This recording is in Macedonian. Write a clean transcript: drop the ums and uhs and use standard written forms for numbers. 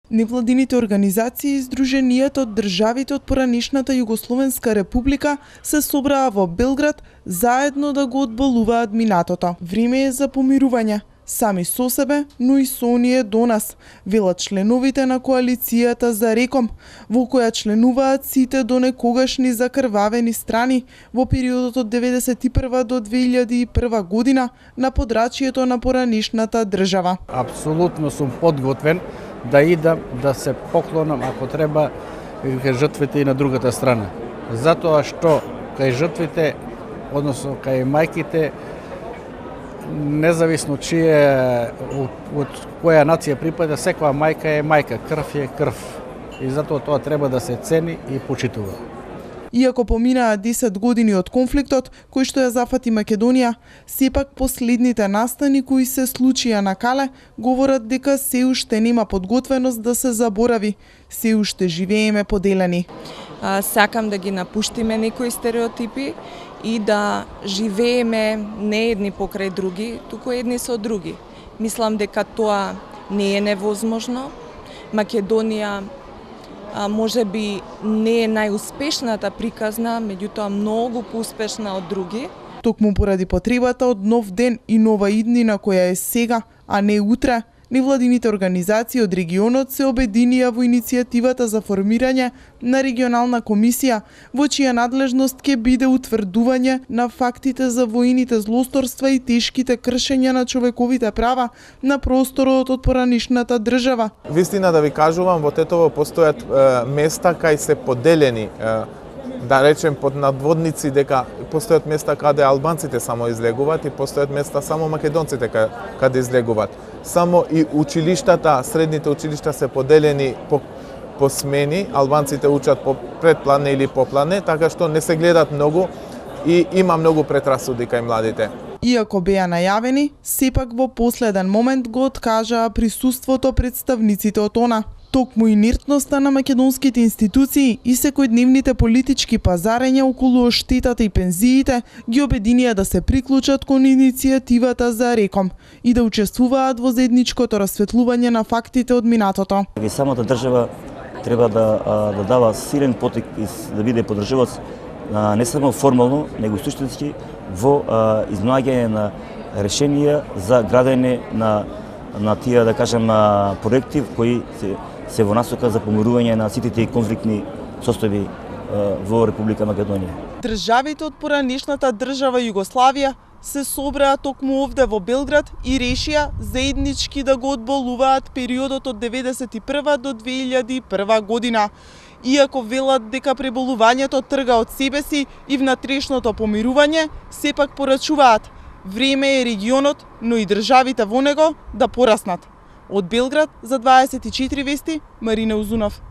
Невладините организации и Сдруженијата од државите од поранешната Југословенска република се собраа во Белград заедно да го одболуваат минатото. Време е за помирување, сами со себе, но и со оние до нас, велат членовите на коалицијата за Реком, во која членуваат сите до некогашни закрвавени страни во периодот од 1991 до 2001 година на подрачјето на поранешната држава. Апсолутно сум подготвен да идам да се поклонам ако треба кај жртвите и на другата страна. Затоа што кај жртвите, односно кај мајките, независно чие од која нација припада, секоја мајка е мајка, крв е крв. И затоа тоа треба да се цени и почитува. Иако поминаа 10 години од конфликтот кој што ја зафати Македонија, сепак последните настани кои се случија на Кале говорат дека се уште нема подготвеност да се заборави, се уште живееме поделени. Сакам да ги напуштиме некои стереотипи и да живееме не едни покрај други, туку едни со други. Мислам дека тоа не е невозможно. Македонија може би не е најуспешната приказна, меѓутоа многу поуспешна од други. Токму поради потребата од нов ден и нова иднина која е сега, а не утре, невладините организации од регионот се обединија во иницијативата за формирање на регионална комисија, во чија надлежност ќе биде утврдување на фактите за војните злосторства и тешките кршења на човековите права на просторот од поранешната држава. Вистина да ви кажувам, во Тетово постојат места кај се поделени, да речем под надводници, дека постојат места каде албанците само излегуваат и постојат места само македонците каде излегуваат. Само и училиштата, средните училишта се поделени по смени, албанците учат по предплане или поплане, така што не се гледат многу и има многу предрасуди кај младите. Иако беа најавени, сепак во последен момент го откажаа присуството представниците од ОНА. Токму инертноста на македонските институции и секојдневните политички пазарења околу штетата и пензиите ги обединија да се приклучат кон иницијативата за Реком и да учествуваат во заедничкото расветлување на фактите од минатото. Самата држава треба да дава силен потик и да биде поддржувач не само формално, него суштински во изнаоѓање на решенија за градење на тие, да кажем, проекти кои се во насока за помирување на сите тие конфликтни состојби во Република Македонија. Државите од поранешната држава Југославија се собраа токму овде во Белград и решија заеднички да го одболуваат периодот од 1991 до 2001 година. Иако велат дека преболувањето трга од себе си и внатрешното помирување, сепак порачуваат време е регионот, но и државите во него да пораснат. Од Белград за 24 вести, Марина Узунов.